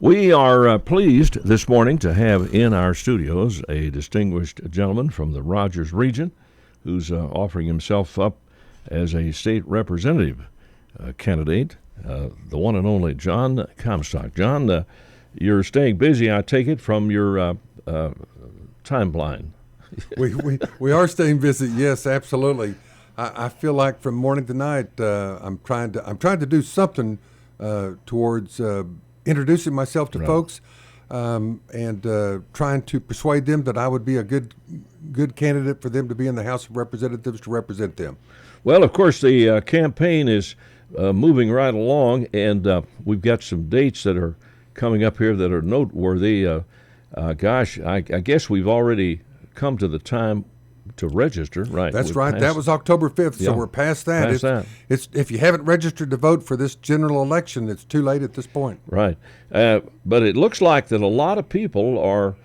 We are pleased this morning to have in our studios a distinguished gentleman from the Rogers region who's offering himself up as a state representative candidate, the one and only Jon Comstock. Jon, you're staying busy, I take it, from your timeline. We are staying busy, yes, absolutely. I feel like from morning to night, I'm trying to do something towards introducing myself to folks, and trying to persuade them that I would be a good candidate for them to be in the House of Representatives to represent them. Well, of course, the campaign is moving right along, and we've got some dates that are coming up here that are noteworthy. I guess we've already come to the time to register, right? That's right. That was October 5th, so we're past that. It's if you haven't registered to vote for this general election, it's too late at this point. Right. But it looks like that a lot of people are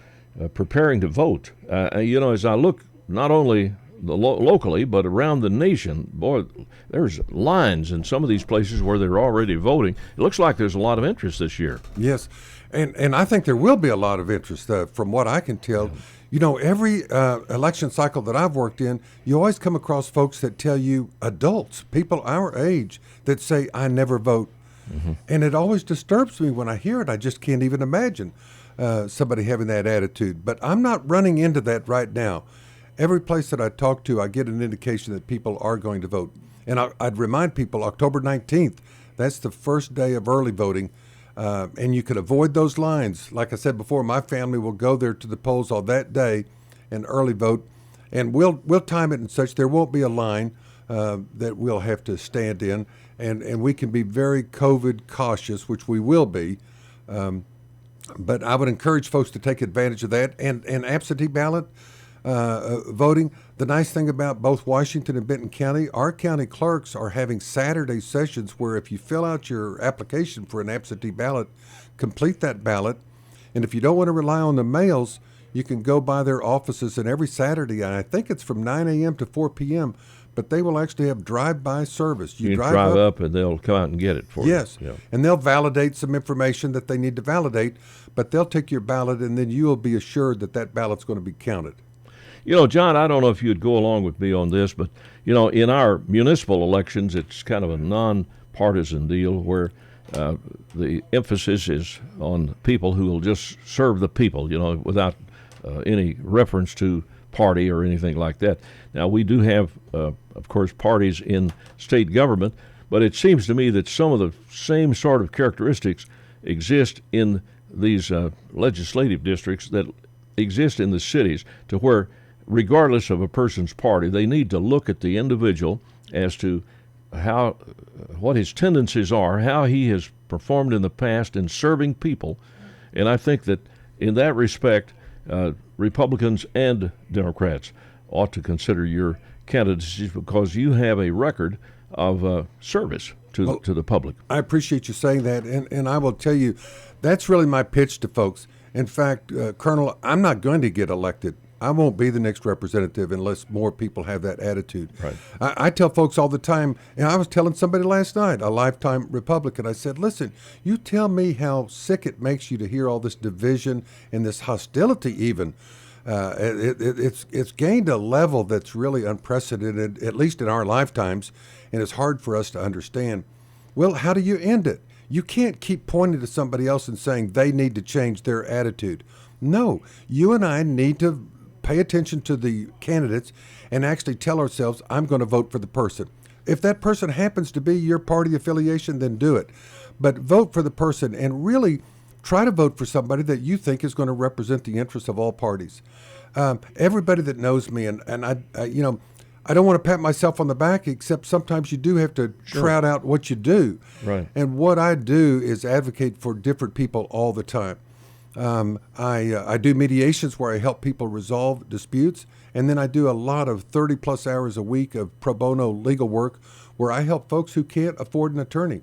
preparing to vote. As I look not only locally but around the nation, boy, there's lines in some of these places where they're already voting. It looks like there's a lot of interest this year. Yes, and I think there will be a lot of interest from what I can tell. Yeah. You know, every election cycle that I've worked in, you always come across folks that tell you, adults, people our age, that say, I never vote. Mm-hmm. And it always disturbs me when I hear it. I just can't even imagine somebody having that attitude. But I'm not running into that right now. Every place that I talk to, I get an indication that people are going to vote. And I'd remind people, October 19th, that's the first day of early voting. And you can avoid those lines. Like I said before, my family will go there to the polls on that day and early vote. And we'll time it and such. There won't be a line that we'll have to stand in. And we can be very COVID cautious, which we will be. But I would encourage folks to take advantage of that. And absentee ballot voting, the nice thing about both Washington and Benton County, our county clerks are having Saturday sessions where if you fill out your application for an absentee ballot, complete that ballot, and if you don't want to rely on the mails, you can go by their offices, and every Saturday, and I think it's from 9 a.m. to 4 p.m., but they will actually have drive-by service. You drive up and they'll come out and get it for you. Yes, and they'll validate some information that they need to validate, but they'll take your ballot, and then you will be assured that that ballot's going to be counted. You know, Jon, I don't know if you'd go along with me on this, but, in our municipal elections, it's kind of a nonpartisan deal where the emphasis is on people who will just serve the people, without any reference to party or anything like that. Now, we do have, of course, parties in state government, but it seems to me that some of the same sort of characteristics exist in these legislative districts that exist in the cities, to where regardless of a person's party, they need to look at the individual as to what his tendencies are, how he has performed in the past in serving people. And I think that in that respect, Republicans and Democrats ought to consider your candidacy because you have a record of service to the public. I appreciate you saying that, and I will tell you, that's really my pitch to folks. In fact, Colonel, I'm not going to get elected. I won't be the next representative unless more people have that attitude. Right. I tell folks all the time, and I was telling somebody last night, a lifetime Republican, I said, listen, you tell me how sick it makes you to hear all this division and this hostility even. It's gained a level that's really unprecedented, at least in our lifetimes, and it's hard for us to understand. Well, how do you end it? You can't keep pointing to somebody else and saying they need to change their attitude. No, you and I need to pay attention to the candidates and actually tell ourselves, I'm going to vote for the person. If that person happens to be your party affiliation, then do it. But vote for the person and really try to vote for somebody that you think is going to represent the interests of all parties. Everybody that knows me, and I don't want to pat myself on the back, except sometimes you do have to trout out what you do. Right. And what I do is advocate for different people all the time. I do mediations where I help people resolve disputes, and then I do a lot of 30-plus hours a week of pro bono legal work where I help folks who can't afford an attorney.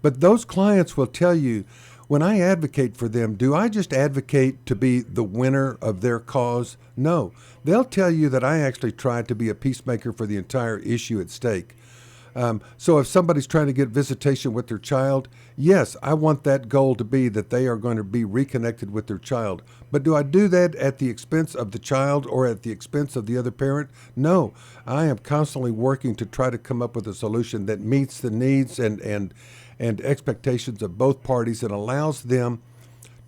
But those clients will tell you, when I advocate for them, do I just advocate to be the winner of their cause? No. They'll tell you that I actually try to be a peacemaker for the entire issue at stake. So if somebody's trying to get visitation with their child, yes, I want that goal to be that they are going to be reconnected with their child. But do I do that at the expense of the child or at the expense of the other parent? No. I am constantly working to try to come up with a solution that meets the needs and expectations of both parties and allows them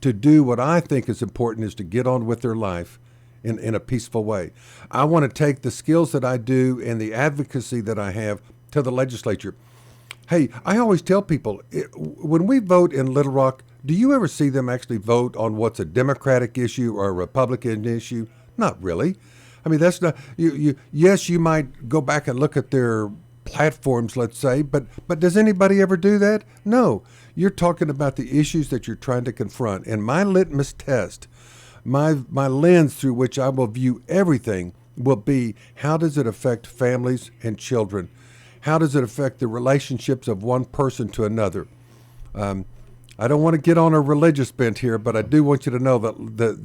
to do what I think is important, is to get on with their life in a peaceful way. I want to take the skills that I do and the advocacy that I have to the legislature. Hey, I always tell people, when we vote in Little Rock, do you ever see them actually vote on what's a Democratic issue or a Republican issue? Not really. I mean, that's not, yes, you might go back and look at their platforms, let's say, but does anybody ever do that? No. You're talking about the issues that you're trying to confront. And my litmus test, my lens through which I will view everything will be, how does it affect families and children? How does it affect the relationships of one person to another? I don't want to get on a religious bent here, but I do want you to know that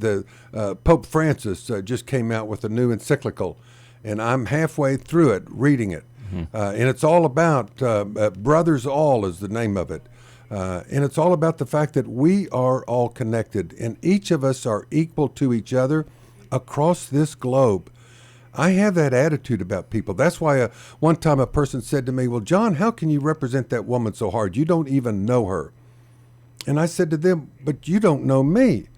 the Pope Francis just came out with a new encyclical, and I'm halfway through it, reading it. And it's all about, Brothers All is the name of it. And it's all about the fact that we are all connected, and each of us are equal to each other across this globe. I have that attitude about people. That's why one time a person said to me, well, John, how can you represent that woman so hard? You don't even know her. And I said to them, but you don't know me.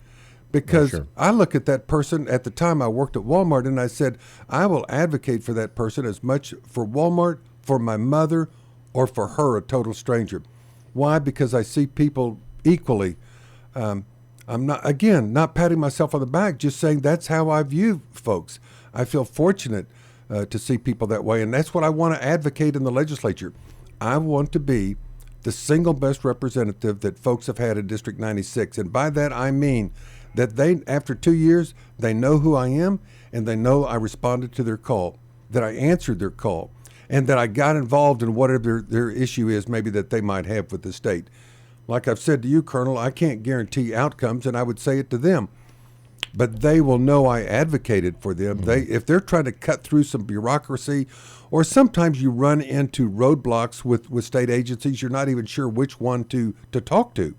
Because sure. I look at that person, at the time I worked at Walmart, and I said, I will advocate for that person as much for Walmart, for my mother, or for her, a total stranger. Why? Because I see people equally. I'm not patting myself on the back, just saying that's how I view folks. I feel fortunate to see people that way, and that's what I want to advocate in the legislature. I want to be the single best representative that folks have had in District 96, and by that I mean that they, after 2 years, they know who I am, and they know I responded to their call, that I answered their call, and that I got involved in whatever their issue is maybe that they might have with the state. Like I've said to you, Colonel, I can't guarantee outcomes, and I would say it to them. But they will know I advocated for them. Mm-hmm. If they're trying to cut through some bureaucracy, or sometimes you run into roadblocks with state agencies, you're not even sure which one to talk to.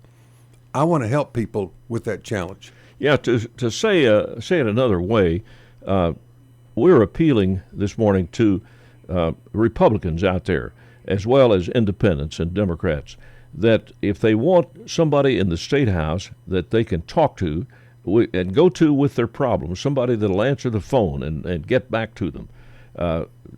I want to help people with that challenge. Yeah, to say it another way, we're appealing this morning to Republicans out there, as well as independents and Democrats, that if they want somebody in the State House that they can talk to and go to with their problems, somebody that'll answer the phone and get back to them.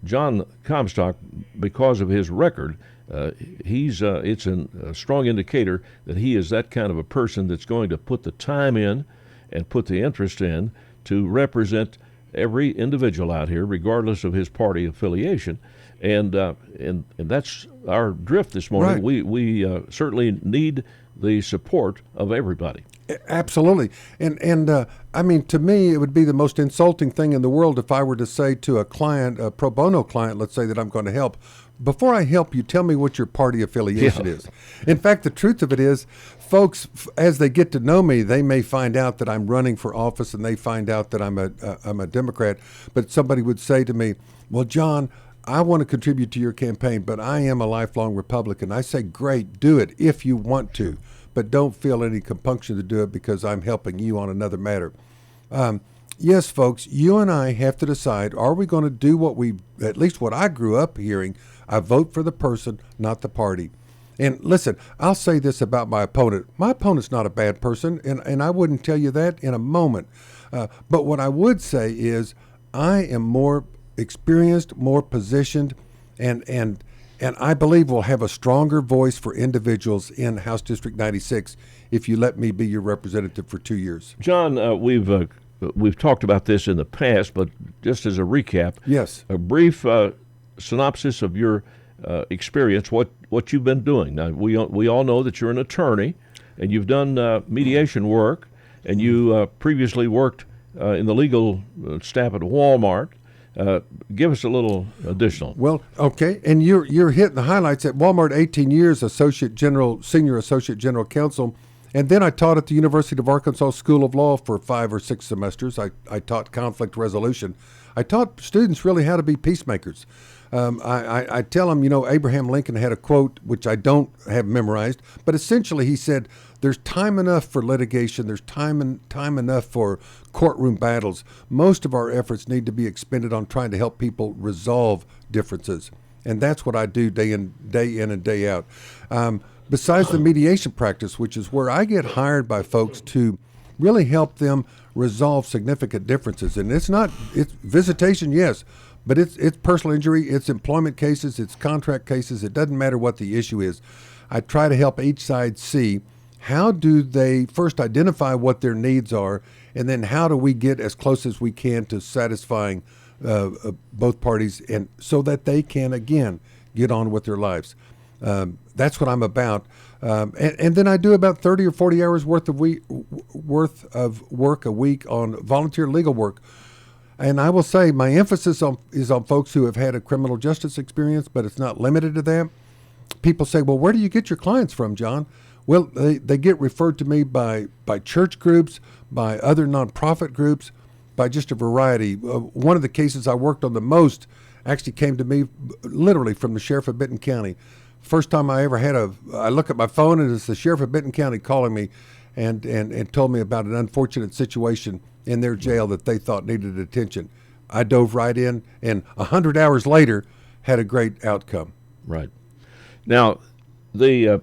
Jon Comstock, because of his record, it's a strong indicator that he is that kind of a person that's going to put the time in and put the interest in to represent every individual out here, regardless of his party affiliation. And that's our drift this morning. Right. We certainly need the support of everybody. Absolutely. And I mean, to me, it would be the most insulting thing in the world if I were to say to a client, a pro bono client, let's say, that I'm going to help, before I help you, tell me what your party affiliation is. In fact, the truth of it is, folks, as they get to know me, they may find out that I'm running for office, and they find out that I'm a Democrat. But somebody would say to me, well, John, I want to contribute to your campaign, but I am a lifelong Republican. I say, great, do it if you want to, but don't feel any compunction to do it because I'm helping you on another matter. Yes, folks, you and I have to decide, are we going to do at least what I grew up hearing, I vote for the person, not the party. And listen, I'll say this about my opponent. My opponent's not a bad person, and I wouldn't tell you that in a moment. But what I would say is I am more experienced, more positioned, and I believe we'll have a stronger voice for individuals in House District 96 if you let me be your representative for 2 years. John, we've talked about this in the past, but just as a recap, yes, a brief synopsis of your experience, what you've been doing. Now, we all know that you're an attorney, and you've done mediation work, and you previously worked in the legal staff at Walmart. Give us a little additional. Well, okay, and you're hitting the highlights. At Walmart, 18 years, senior associate general counsel, and then I taught at the University of Arkansas School of Law for 5 or 6 semesters. I taught conflict resolution. I taught students really how to be peacemakers. I tell them, Abraham Lincoln had a quote, which I don't have memorized, but essentially he said, there's time enough for litigation. There's time enough for courtroom battles. Most of our efforts need to be expended on trying to help people resolve differences. And that's what I do day in and day out. Besides the mediation practice, which is where I get hired by folks to really help them resolve significant differences. And it's visitation, yes, but it's personal injury, it's employment cases, it's contract cases. It doesn't matter what the issue is. I try to help each side see how do they first identify what their needs are, and then how do we get as close as we can to satisfying both parties, and so that they can, again, get on with their lives. That's what I'm about. And then I do about 30 or 40 hours worth of work a week on volunteer legal work. And I will say my emphasis is on folks who have had a criminal justice experience, but it's not limited to that. People say, well, where do you get your clients from, John? Well, they get referred to me by church groups, by other nonprofit groups, by just a variety. One of the cases I worked on the most actually came to me literally from the sheriff of Benton County. First time I ever had I look at my phone and it's the sheriff of Benton County calling me and told me about an unfortunate situation in their jail that they thought needed attention. I dove right in, and 100 hours later had a great outcome. Right. Now, the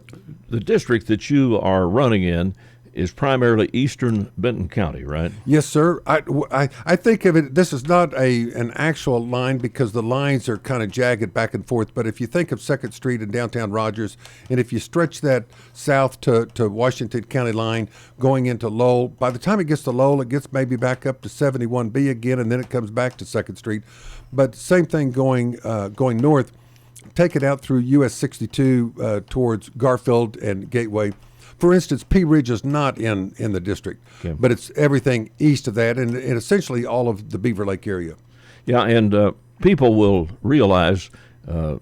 district that you are running in is primarily eastern Benton County, right? Yes, sir. I think of it, this is not an actual line because the lines are kind of jagged back and forth, but if you think of 2nd Street in downtown Rogers, and if you stretch that south to Washington County line going into Lowell, by the time it gets to Lowell, it gets maybe back up to 71B again, and then it comes back to 2nd Street. But same thing going north. Take it out through US 62 towards Garfield and Gateway. For instance, Pea Ridge is not in the district, okay, but it's everything east of that and essentially all of the Beaver Lake area. Yeah, and people will realize the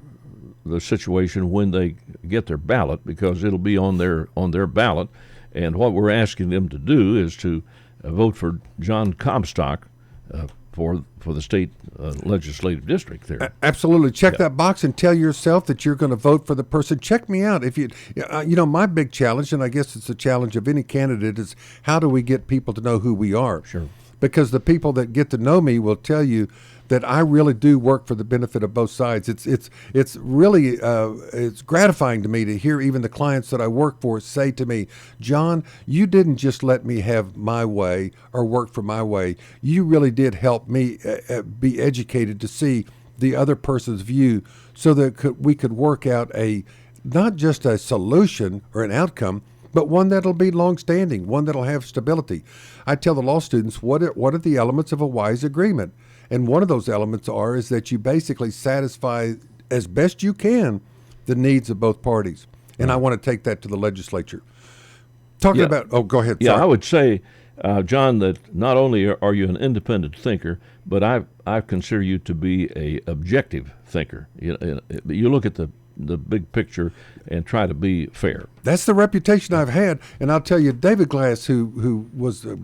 situation when they get their ballot, because it'll be on their ballot. And what we're asking them to do is to vote for Jon Comstock for the state legislative district there. Absolutely. Check that box and tell yourself that you're going to vote for the person. Check me out. If my big challenge, and I guess it's the challenge of any candidate, is how do we get people to know who we are? Sure. Because the people that get to know me will tell you that I really do work for the benefit of both sides. It's really it's gratifying to me to hear even the clients that I work for say to me, John, you didn't just let me have my way or work for my way. You really did help me be educated to see the other person's view, so that we could work out not just a solution or an outcome, but one that'll be long-standing, one that'll have stability. I tell the law students, what are the elements of a wise agreement? And one of those elements is that you basically satisfy as best you can the needs of both parties. And I want to take that to the legislature. Go ahead. Yeah, sorry. I would say, John, that not only are you an independent thinker, but I consider you to be a objective thinker. You look at the big picture and try to be fair. That's the reputation I've had. And I'll tell you, David Glass, who was a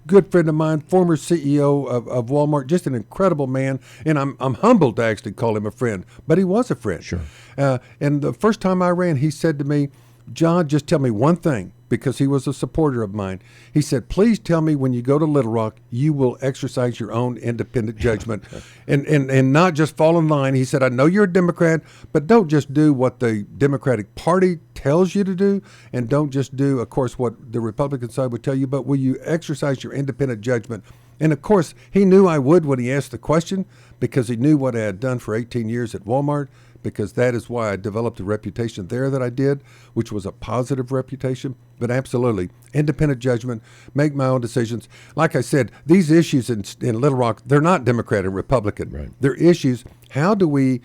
good friend of mine, former CEO of Walmart, just an incredible man, and I'm humbled to actually call him a friend, but he was a friend. Sure. And the first time I ran, he said to me, John, just tell me one thing, because he was a supporter of mine. He said, please tell me when you go to Little Rock, you will exercise your own independent judgment and not just fall in line. He said, I know you're a Democrat, but don't just do what the Democratic Party tells you to do, and don't just do, of course, what the Republican side would tell you, but will you exercise your independent judgment? And, of course, he knew I would when he asked the question, because he knew what I had done for 18 years at Walmart, because that is why I developed the reputation there that I did, which was a positive reputation. But absolutely, independent judgment, make my own decisions. Like I said, these issues in Little Rock, they're not Democrat or Republican. Right. They're issues, how do we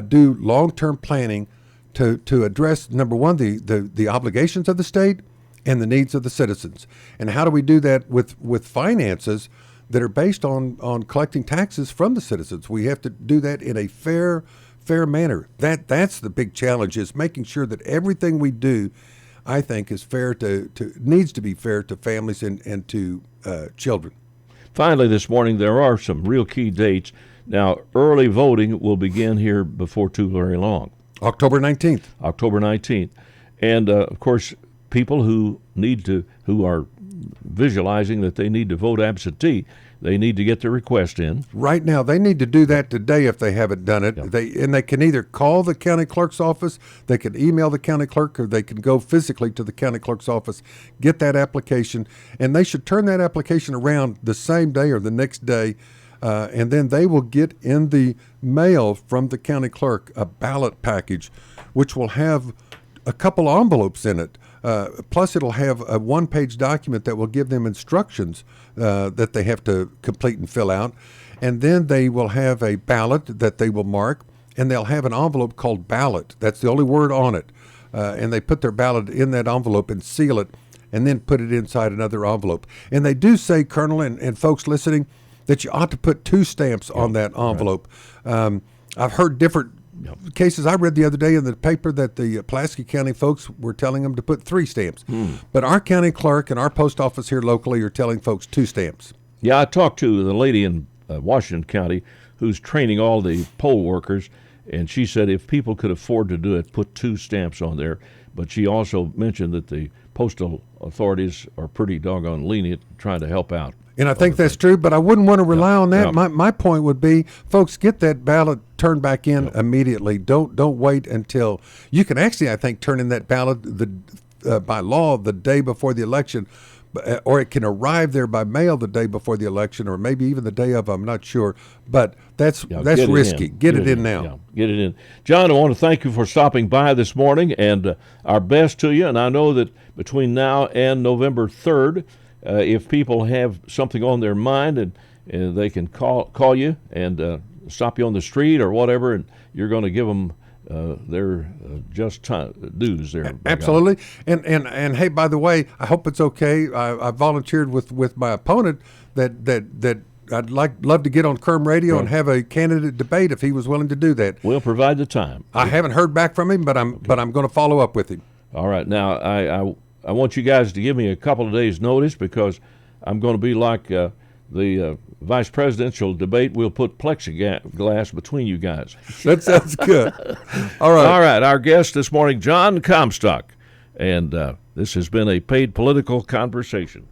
do long-term planning to address, number one, the obligations of the state and the needs of the citizens? And how do we do that with finances that are based on collecting taxes from the citizens? We have to do that in a fair manner. That's the big challenge, is making sure that everything we do, I think, is fair needs to be fair to families and to children. Finally, this morning, there are some real key dates Now, early voting will begin here before too very long. October 19th. October 19th. And, of course, people who are visualizing that they need to vote absentee, they need to get their request in. Right now, they need to do that today if they haven't done it. Yep. They can either call the county clerk's office, they can email the county clerk, or they can go physically to the county clerk's office, get that application, and they should turn that application around the same day or the next day, and then they will get in the mail from the county clerk a ballot package, which will have a couple envelopes in it. Plus, it'll have a one-page document that will give them instructions that they have to complete and fill out. And then they will have a ballot that they will mark, and they'll have an envelope called ballot. That's the only word on it. And they put their ballot in that envelope and seal it, and then put it inside another envelope. And they do say, Colonel, and folks listening, that you ought to put 2 stamps on that envelope. Right. I've heard different cases. I read the other day in the paper that the Pulaski County folks were telling them to put 3 stamps. But our county clerk and our post office here locally are telling folks 2 stamps. Yeah, I talked to the lady in Washington County who's training all the poll workers, and she said if people could afford to do it, put 2 stamps on there. But she also mentioned that the postal authorities are pretty doggone lenient trying to help out. And I think that's true, but I wouldn't want to rely on that. My point would be, folks, get that ballot turned back in immediately. Don't wait until you can actually, I think, turn in that ballot by law the day before the election, or it can arrive there by mail the day before the election, or maybe even the day of. I'm not sure, but that's risky. Get it in now. Yeah, get it in. John, I want to thank you for stopping by this morning, and our best to you. And I know that between now and November 3rd. If people have something on their mind, and they can call you and stop you on the street or whatever, and you're going to give them their just dues there. Absolutely. And hey, by the way, I hope it's okay. I volunteered with my opponent that I'd love to get on KURM Radio and have a candidate debate if he was willing to do that. We'll provide the time. I haven't heard back from him, but I'm going to follow up with him. All right. Now I want you guys to give me a couple of days' notice, because I'm going to be like the vice presidential debate. We'll put plexiglass between you guys. That sounds good. All right. All right. Our guest this morning, Jon Comstock, and this has been a paid political conversation.